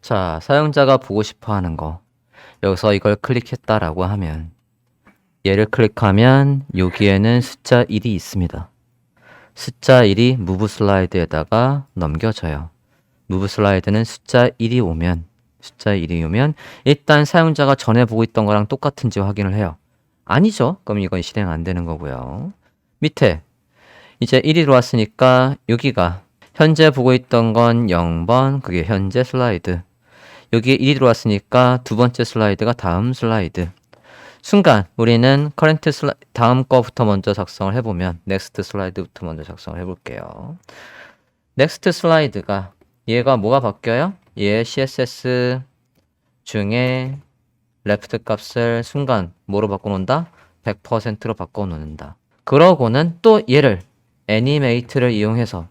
자, 사용자가 보고 싶어 하는 거. 여기서 이걸 클릭했다라고 하면 얘를 클릭하면 여기에는 숫자 1이 있습니다. 숫자 1이 무브 슬라이드에다가 넘겨져요. 무브 슬라이드는 숫자 1이 오면 일단 사용자가 전에 보고 있던 거랑 똑같은지 확인을 해요. 아니죠? 그럼 이건 실행 안 되는 거고요. 밑에 이제 1이 들어왔으니까 여기가 현재 보고 있던 건 0번, 그게 현재 슬라이드. 여기에 1이 들어왔으니까 두 번째 슬라이드가 다음 슬라이드. 순간 우리는 커런트 다음 거부터 먼저 작성을 해보면 넥스트 슬라이드부터 먼저 작성을 해볼게요. 넥스트 슬라이드가 얘가 뭐가 바뀌어요? 얘 CSS 중에 레프트 값을 순간 뭐로 바꿔놓는다? 100%로 바꿔놓는다. 그러고는 또 얘를 애니메이트를 이용해서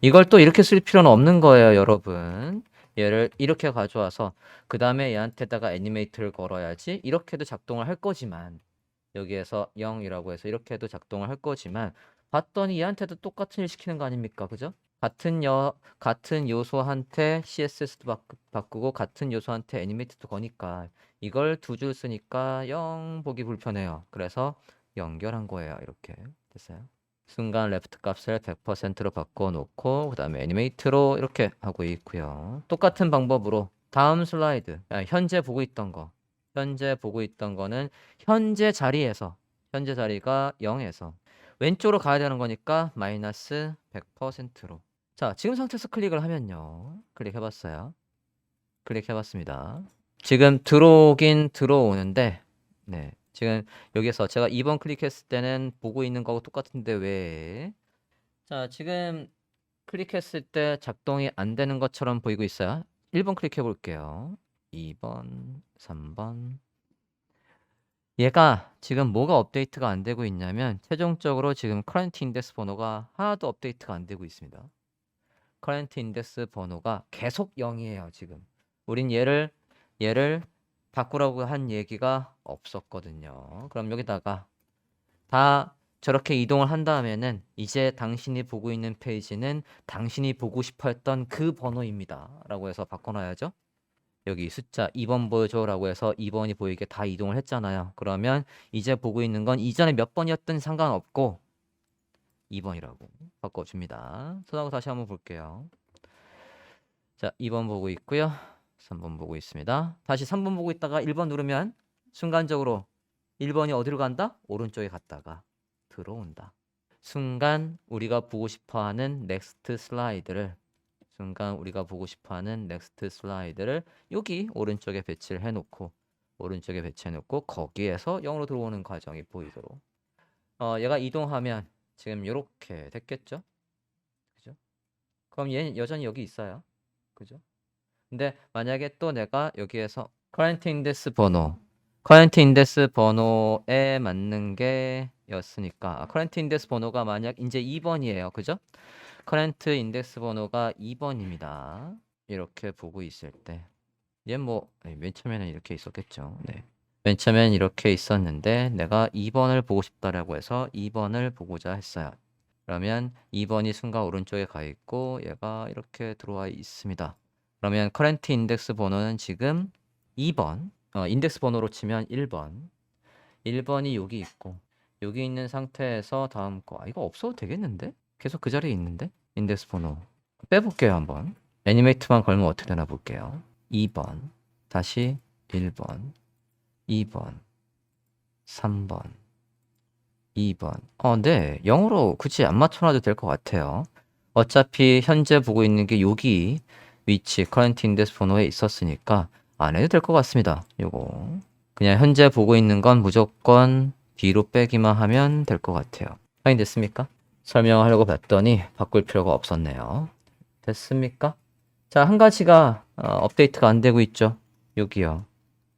이걸 또 이렇게 쓸 필요는 없는 거예요, 여러분. 얘를 이렇게 가져와서 그 다음에 얘한테다가 애니메이트를 걸어야지 이렇게도 작동을 할 거지만 여기에서 0이라고 해서 이렇게 해도 작동을 할 거지만 봤더니 얘한테도 똑같은 일 시키는 거 아닙니까? 그죠? 같은 요소한테 CSS도 바꾸고 같은 요소한테 애니메이트도 거니까 이걸 두 줄 쓰니까 0 보기 불편해요. 그래서 연결한 거예요. 이렇게 됐어요. 순간 레프트 값을 100%로 바꿔놓고 그 다음에 애니메이트로 이렇게 하고 있고요. 똑같은 방법으로 다음 슬라이드 현재 보고 있던 거는 현재 자리가 0에서 왼쪽으로 가야 되는 거니까 마이너스 100%로. 자, 지금 상태에서 클릭을 하면요. 클릭해봤어요. 클릭해봤습니다. 지금 들어오긴 들어오는데 네, 지금 여기서 제가 2번 클릭했을 때는 보고 있는 거하고 똑같은데 왜? 자, 지금 클릭했을 때 작동이 안 되는 것처럼 보이고 있어요. 1번 클릭해 볼게요. 2번, 3번. 얘가 지금 뭐가 업데이트가 안 되고 있냐면 최종적으로 지금 커런트 인덱스 번호가 하나도 업데이트가 안 되고 있습니다. 커런트 인덱스 번호가 계속 0이에요, 지금. 우린 얘를 바꾸라고 한 얘기가 없었거든요. 그럼 여기다가 다 저렇게 이동을 한 다음에는 이제 당신이 보고 있는 페이지는 당신이 보고 싶어 했던 그 번호입니다. 라고 해서 바꿔놔야죠. 여기 숫자 2번 보여줘 라고 해서 2번이 보이게 다 이동을 했잖아요. 그러면 이제 보고 있는 건 이전에 몇 번이었든 상관없고 2번이라고 바꿔줍니다. 손하고 다시 한번 볼게요. 자, 2번 보고 있고요. 3번 보고 있습니다. 다시 3번 보고 있다가 1번 누르면 순간적으로 1번이 어디로 간다? 오른쪽에 갔다가 들어온다. 순간 우리가 보고 싶어하는 넥스트 슬라이드를 여기 오른쪽에 배치를 해놓고 거기에서 0으로 들어오는 과정이 보이도록 얘가 이동하면 지금 이렇게 됐겠죠? 그죠? 그럼 얘는 여전히 여기 있어요. 그죠? 근데 만약에 또 내가 여기에서 커런트 인덱스 번호에 맞는 게 였으니까 커런트 인덱스 번호가 만약 이제 2번이에요. 그죠? 커런트 인덱스 번호가 2번입니다. 이렇게 보고 있을 때 얘 뭐 맨 처음에는 이렇게 있었겠죠. 네. 맨 처음엔 이렇게 있었는데 내가 2번을 보고 싶다라고 해서 2번을 보고자 했어요. 그러면 2번이 순간 오른쪽에 가 있고 얘가 이렇게 들어와 있습니다. 그러면 커런트 인덱스 번호는 지금 2번, 인덱스 번호로 치면 1번이 여기 있고 여기 있는 상태에서 다음 거 이거 없어도 되겠는데? 계속 그 자리에 있는데? 인덱스 번호 빼볼게요. 한번 애니메이트만 걸면 어떻게 되나 볼게요. 2번 다시 1번 2번 3번 2번 네 0으로 굳이 안 맞춰놔도 될 것 같아요. 어차피 현재 보고 있는 게 여기 위치 커런트 인덱스 번호에 있었으니까 안 해도 될 것 같습니다. 요거 그냥 현재 보고 있는 건 무조건 뒤로 빼기만 하면 될 것 같아요. 확인됐습니까? 설명하려고 봤더니 바꿀 필요가 없었네요. 됐습니까? 자, 한 가지가 업데이트가 안 되고 있죠. 여기요.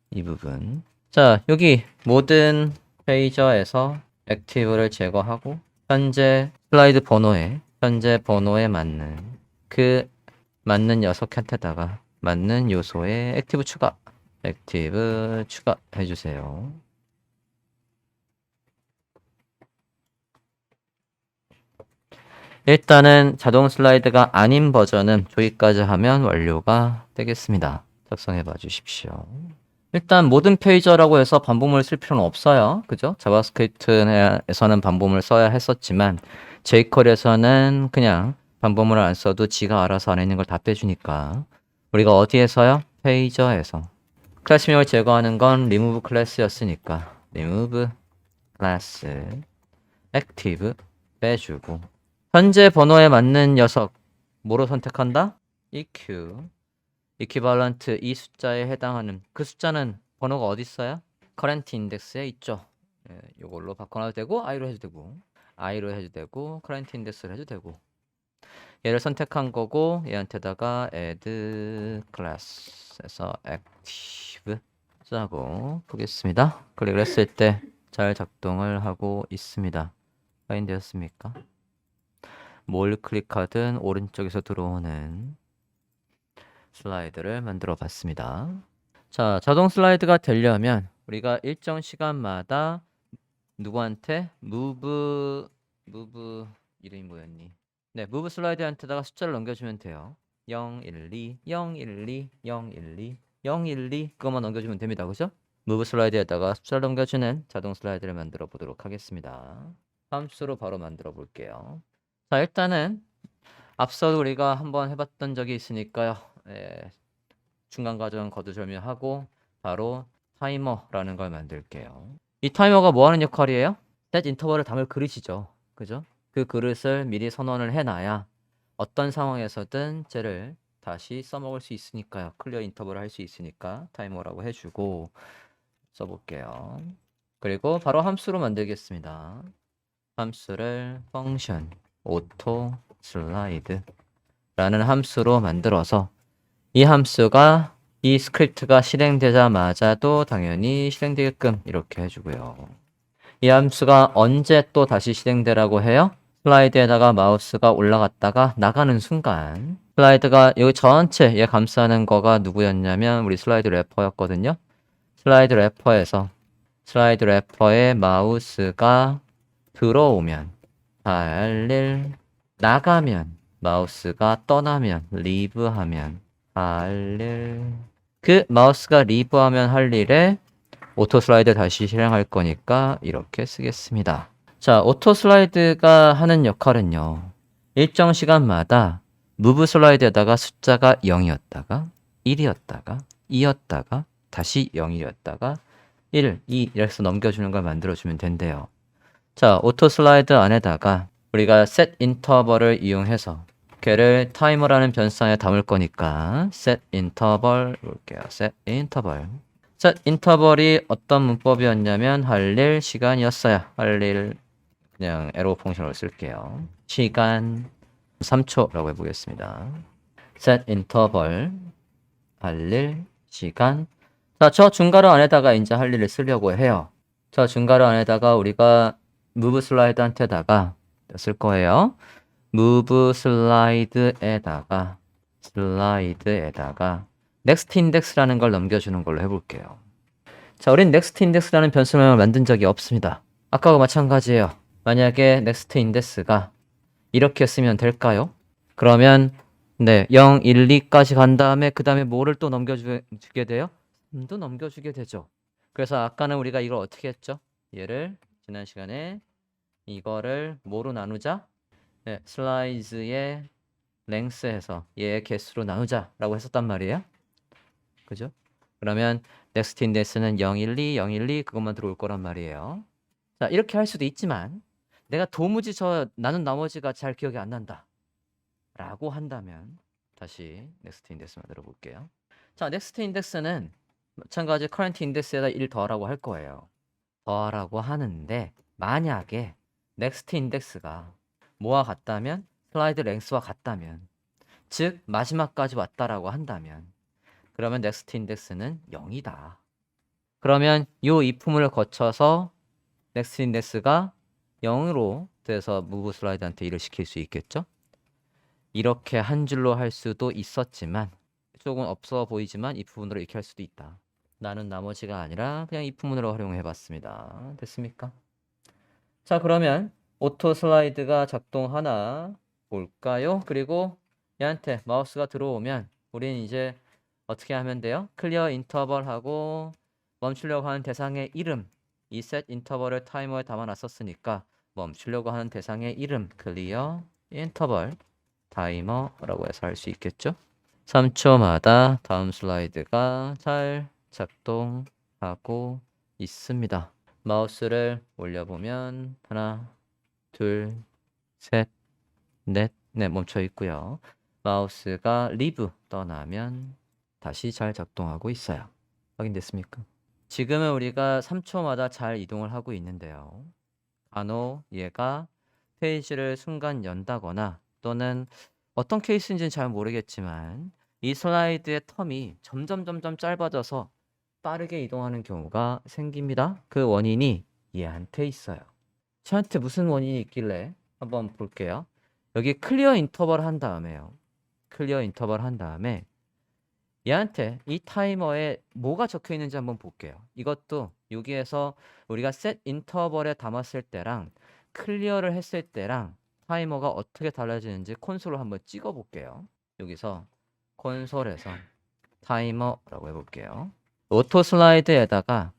이 부분. 자, 여기 모든 페이저에서 액티브를 제거하고 현재 번호에 맞는 녀석한테다가 맞는 요소에 액티브 추가해 주세요. 일단은 자동 슬라이드가 아닌 버전은 저기까지 하면 완료가 되겠습니다. 작성해 봐 주십시오. 일단 모든 페이저라고 해서 반복문을 쓸 필요는 없어요. 그죠? 자바스크립트에서는 반복문을 써야 했었지만 jQuery에서는 그냥 반복문을 안 써도 지가 알아서 안에 있는 걸 다 빼주니까 우리가 어디에서요? 페이저에서 클래스명을 제거하는 건 remove class였으니까 remove class active 빼주고 현재 번호에 맞는 녀석 뭐로 선택한다? EQ equivalent 이 숫자에 해당하는 그 숫자는 번호가 어디 있어요? current index에 있죠. 예, 이걸로 바꿔놔도 되고 i로 해도 되고 i로 해도 되고 current index를 해도 되고 얘를 선택한 거고 얘한테다가 add class에서 active 짜고 보겠습니다. 클릭을 했을 때 잘 작동을 하고 있습니다. 파인되었습니까? 뭘 클릭하든 오른쪽에서 들어오는 슬라이드를 만들어 봤습니다. 자, 자동 슬라이드가 되려면 우리가 일정 시간마다 누구한테 move 이름이 뭐였니? 네, move 슬라이드한테다가 숫자를 넘겨주면 돼요. 0, 1, 2, 0, 1, 2, 0, 1, 2, 0, 1, 2 그것만 넘겨주면 됩니다. 그죠? move 슬라이드에다가 숫자를 넘겨주는 자동 슬라이드를 만들어 보도록 하겠습니다. 함수로 바로 만들어 볼게요. 자, 일단은 앞서도 우리가 한번 해봤던 적이 있으니까요. 예, 중간 과정 거두절미하고 바로 타이머라는 걸 만들게요. 이 타이머가 뭐 하는 역할이에요? set 인터벌을 담을 그릇이죠. 그죠? 그 그릇을 미리 선언을 해놔야 어떤 상황에서든 쟤를 다시 써먹을 수 있으니까요. 클리어 인터벌을 할 수 있으니까 타이머라고 해주고 써볼게요. 그리고 바로 함수로 만들겠습니다. 함수를 function auto slide 라는 함수로 만들어서 이 함수가 이 스크립트가 실행되자마자도 당연히 실행되게끔 이렇게 해주고요. 이 함수가 언제 또 다시 실행되라고 해요? 슬라이드에다가 마우스가 올라갔다가 나가는 순간 슬라이드가 여기 전체 얘 감싸는 거가 누구였냐면 우리 슬라이드 래퍼였거든요. 슬라이드 래퍼에 마우스가 들어오면 할 나가면 마우스가 떠나면 리브하면 그 마우스가 리브하면 할 일에 오토 슬라이드 다시 실행할 거니까 이렇게 쓰겠습니다. 자, 오토 슬라이드가 하는 역할은요. 일정 시간마다 무브 슬라이드에다가 숫자가 0이었다가 1이었다가 2였다가 다시 0이었다가 1, 2 이렇게 해서 넘겨주는 걸 만들어주면 된대요. 자, 오토 슬라이드 안에다가 우리가 set 인터벌을 이용해서 걔를 타이머라는 변수에 담을 거니까 set 인터벌 볼게요. set 인터벌이 어떤 문법이었냐면 할 일 시간이었어요. 할 일 그냥 에로 펑션을 쓸게요. 시간 3초라고 해보겠습니다. set 인터벌 할 일 시간 자, 저 중괄호 안에다가 이제 할 일을 쓰려고 해요. 저 중괄호 안에다가 우리가 move 슬라이드한테다가 쓸 거예요. move 슬라이드에다가 next index라는 걸 넘겨주는 걸로 해볼게요. 자, 우린 next index라는 변수명을 만든 적이 없습니다. 아까와 마찬가지예요. 만약에 next index가 이렇게 쓰면 될까요? 그러면 네, 0, 1, 2까지 간 다음에 그 다음에 뭐를 또 넘겨주게 돼요? 3도 넘겨주게 되죠. 그래서 아까는 우리가 이걸 어떻게 했죠? 얘를 지난 시간에 이거를 뭐로 나누자? 네, 슬라이즈의 랭스에서 얘의 개수로 나누자라고 했었단 말이에요. 그죠? 그러면 next index는 012, 012 그것만 들어올 거란 말이에요. 자, 이렇게 할 수도 있지만 내가 도무지 나눈 나머지가 잘 기억이 안 난다 라고 한다면 다시 next index 만들어 볼게요. 자, next index는 마찬가지 current index에다 1 더하라고 할 거예요. 더하라고 하는데 만약에 next index가 뭐와 같다면 슬라이드 랭스와 같다면 즉 마지막까지 왔다라고 한다면 그러면 next index는 0이다. 그러면 이 if문을 거쳐서 next index가 0으로 돼서 move 슬라이드한테 일을 시킬 수 있겠죠? 이렇게 한 줄로 할 수도 있었지만 조금 없어 보이지만 if문으로 이렇게 할 수도 있다. 나는 나머지가 아니라 그냥 if문으로 활용해 봤습니다. 됐습니까? 자, 그러면 오토 슬라이드가 작동하나 볼까요? 그리고 얘한테 마우스가 들어오면 우리는 이제 어떻게 하면 돼요? 클리어 인터벌하고 멈추려고 하는 대상의 이름, 이 set 인터벌을 타이머에 담아놨었으니까 멈추려고 하는 대상의 이름 클리어 인터벌 타이머라고 해서 할 수 있겠죠? 3초마다 다음 슬라이드가 잘 작동하고 있습니다. 마우스를 올려보면 하나, 둘, 셋, 넷, 네, 멈춰 있고요. 마우스가 리브 떠나면 다시 잘 작동하고 있어요. 확인됐습니까? 지금은 우리가 3초마다 잘 이동을 하고 있는데요. 간혹 얘가 페이지를 순간 연다거나 또는 어떤 케이스인지는 잘 모르겠지만 이 슬라이드의 텀이 점점 짧아져서 빠르게 이동하는 경우가 생깁니다. 그 원인이 얘한테 있어요. 저한테 무슨 원인이 있길래 한번 볼게요. 여기 클리어 인터벌 한 다음에요. 클리어 인터벌 한 다음에 얘한테 이 타이머에 뭐가 적혀 있는지 한번 볼게요. 이것도 여기에서 우리가 set 인터벌에 담았을 때랑 클리어를 했을 때랑 타이머가 어떻게 달라지는지 콘솔로 한번 찍어 볼게요. 여기서 콘솔에서 타이머라고 해볼게요. 오토 슬라이드에다가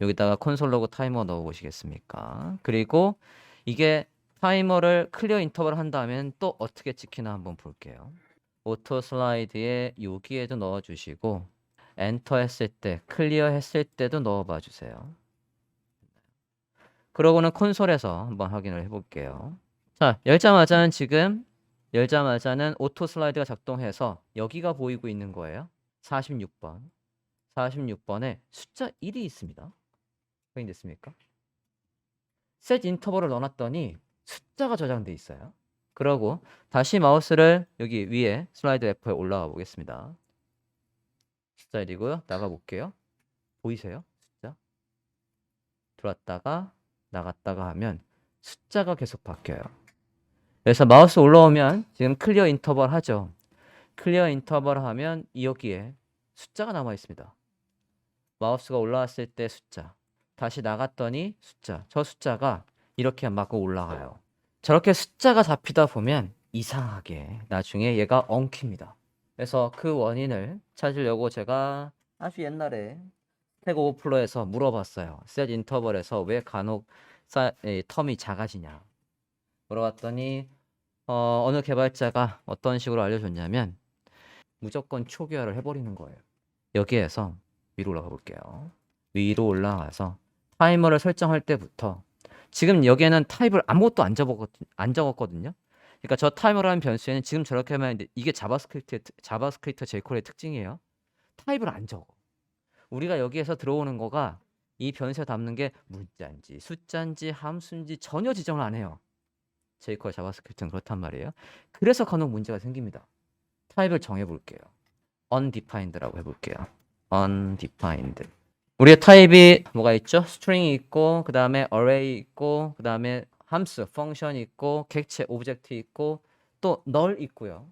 여기다가 콘솔 로고 타이머 넣어 보시겠습니까? 그리고 이게 타이머를 클리어 인터벌 한 다음엔 또 어떻게 찍히나 한번 볼게요. 오토 슬라이드에 여기에도 넣어 주시고 엔터 했을 때 클리어 했을 때도 넣어 봐 주세요. 그러고는 콘솔에서 한번 확인을 해 볼게요. 자, 열자마자는 오토 슬라이드가 작동해서 여기가 보이고 있는 거예요. 46번. 46번에 숫자 1이 있습니다. 확인됐습니까? 셋 인터벌을 넣어놨더니 숫자가 저장돼 있어요. 그러고 다시 마우스를 여기 위에 슬라이드 F에 올라가 보겠습니다. 숫자 1이고요. 나가 볼게요. 보이세요? 숫자. 들어왔다가 나갔다가 하면 숫자가 계속 바뀌어요. 그래서 마우스 올라오면 지금 클리어 인터벌 하죠. 클리어 인터벌 하면 여기에 숫자가 남아 있습니다. 마우스가 올라왔을 때 숫자. 다시 나갔더니 숫자. 저 숫자가 이렇게 막 올라가요. 저렇게 숫자가 잡히다 보면 이상하게 나중에 얘가 엉킵니다. 그래서 그 원인을 찾으려고 제가 아주 옛날에 스택 오버플로에서 물어봤어요. 셋 인터벌에서 왜 간혹 텀이 작아지냐 물어봤더니 어느 개발자가 어떤 식으로 알려줬냐면 무조건 초기화를 해버리는 거예요. 여기에서 위로 올라가 볼게요. 위로 올라가서 타이머를 설정할 때부터 지금 여기에는 타입을 아무것도 안 적었거든요. 그러니까 저 타이머라는 변수에는 지금 저렇게 하면 이게 자바스크립트 jQuery의 특징이에요. 타입을 안 적어. 우리가 여기에서 들어오는 거가 이 변수에 담는 게 문자인지 숫자인지 함수인지 전혀 지정을 안 해요. jQuery 자바스크립트는 그렇단 말이에요. 그래서 간혹 문제가 생깁니다. 타입을 정해 볼게요. undefined라고 해볼게요. undefined. 우리의 타입이 뭐가 있죠? 스트링이 있고 그 다음에 array 있고 그 다음에 함수, 펑션 있고 객체, 오브젝트 있고 또 null 있고요.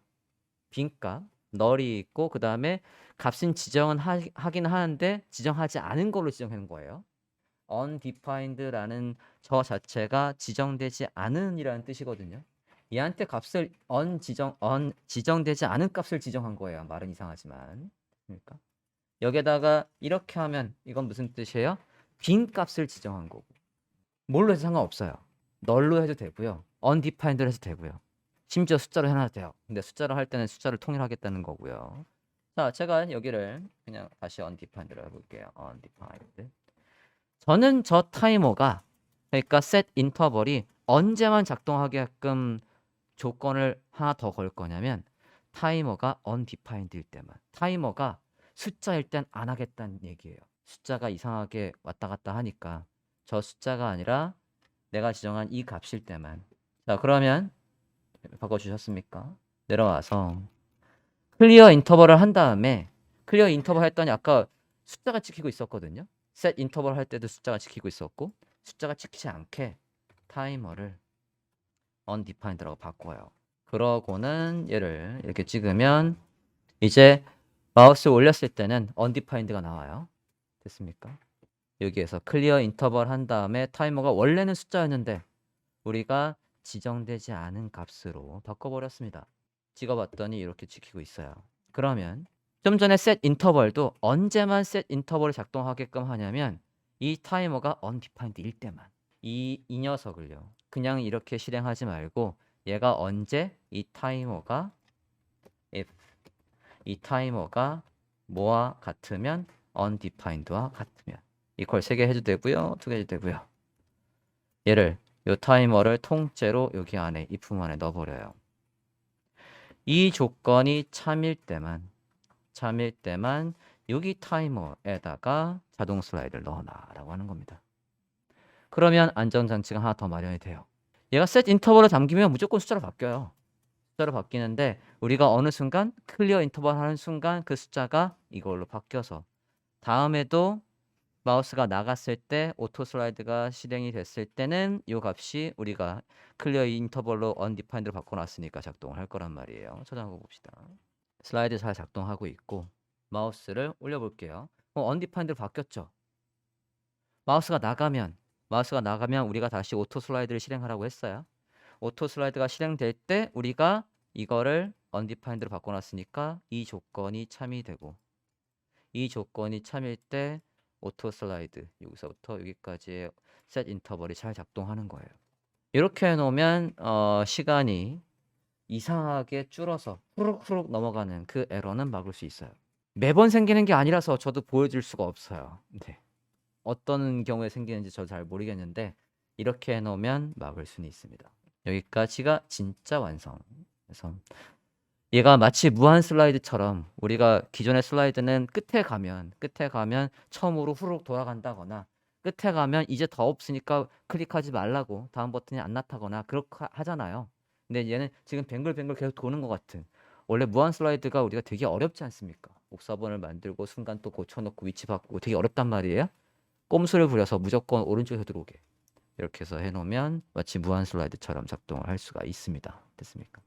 빈값, null이 있고 그 다음에 값은 지정은 하긴 하는데 지정하지 않은 걸로 지정하는 거예요. undefined라는 저 자체가 지정되지 않은이라는 뜻이거든요. 얘한테 값을 지정되지 않은 값을 지정한 거예요. 말은 이상하지만. 그러니까 여기에다가 이렇게 하면 이건 무슨 뜻이에요? 빈 값을 지정한 거고. 뭘로 해도 상관없어요. 널로 해도 되고요. undefined로 해도 되고요. 심지어 숫자로 해놔도 돼요. 근데 숫자로 할 때는 숫자를 통일하겠다는 거고요. 자, 제가 여기를 그냥 다시 undefined로 해볼게요. undefined. 저는 저 타이머가 그러니까 set 인터벌이 언제만 작동하게끔 조건을 하나 더 걸 거냐면 타이머가 undefined일 때만. 타이머가 숫자일 땐 안 하겠다는 얘기예요. 숫자가 이상하게 왔다 갔다 하니까 저 숫자가 아니라 내가 지정한 이 값일 때만. 자, 그러면 바꿔주셨습니까? 내려와서 클리어 인터벌을 한 다음에 클리어 인터벌 했더니 아까 숫자가 찍히고 있었거든요. 셋 인터벌 할 때도 숫자가 찍히고 있었고 숫자가 찍히지 않게 타이머를 undefined라고 바꿔요. 그러고는 얘를 이렇게 찍으면 이제 마우스 올렸을 때는 undefined가 나와요. 됐습니까? 여기에서 클리어 인터벌 한 다음에 타이머가 원래는 숫자였는데 우리가 지정되지 않은 값으로 바꿔버렸습니다. 찍어봤더니 이렇게 찍히고 있어요. 그러면 좀 전에 set 인터벌도 언제만 set 인터벌을 작동하게끔 하냐면 이 타이머가 undefined일 때만. 이 녀석을요. 그냥 이렇게 실행하지 말고 얘가 언제 이 타이머가 if 이 타이머가 뭐와 같으면 undefined와 같으면 이퀄 3개 해도 되고요. 2개 해도 되고요. 얘를 요 타이머를 통째로 여기 안에 if 안에 넣어버려요. 이 조건이 참일 때만 여기 타이머에다가 자동 슬라이드를 넣어놔라고 하는 겁니다. 그러면 안전장치가 하나 더 마련이 돼요. 얘가 set 인터벌을 잠기면 무조건 숫자로 바뀌어요. 숫자로 바뀌는데 우리가 어느 순간 클리어 인터벌 하는 순간 그 숫자가 이걸로 바뀌어서 다음에도 마우스가 나갔을 때 오토 슬라이드가 실행이 됐을 때는 이 값이 우리가 클리어 인터벌로 undefined로 바꿔놨으니까 작동을 할 거란 말이에요. 저장하고 봅시다. 슬라이드 잘 작동하고 있고 마우스를 올려볼게요. undefined로 바뀌었죠. 마우스가 나가면 우리가 다시 오토 슬라이드를 실행하라고 했어요. 오토 슬라이드가 실행될 때 우리가 이거를 undefined로 바꿔놨으니까 이 조건이 참이 되고 이 조건이 참일 때 오토 슬라이드 여기서부터 여기까지의 set 인터벌이 잘 작동하는 거예요. 이렇게 해놓으면 시간이 이상하게 줄어서 후룩후룩 넘어가는 그 에러는 막을 수 있어요. 매번 생기는 게 아니라서 저도 보여줄 수가 없어요. 네. 어떤 경우에 생기는지 저 잘 모르겠는데 이렇게 해놓으면 막을 수는 있습니다. 여기까지가 진짜 완성. 그래서 얘가 마치 무한 슬라이드처럼 우리가 기존의 슬라이드는 끝에 가면 처음으로 후루룩 돌아간다거나 끝에 가면 이제 더 없으니까 클릭하지 말라고 다음 버튼이 안 나타거나 그렇게 하잖아요. 근데 얘는 지금 뱅글뱅글 계속 도는 것 같은 원래 무한 슬라이드가 우리가 되게 어렵지 않습니까? 옥사번을 만들고 순간 또 고쳐놓고 위치 바꾸고 되게 어렵단 말이에요. 꼼수를 부려서 무조건 오른쪽에서 들어오게 이렇게 해서 해놓으면 마치 무한 슬라이드처럼 작동을 할 수가 있습니다. 됐습니까?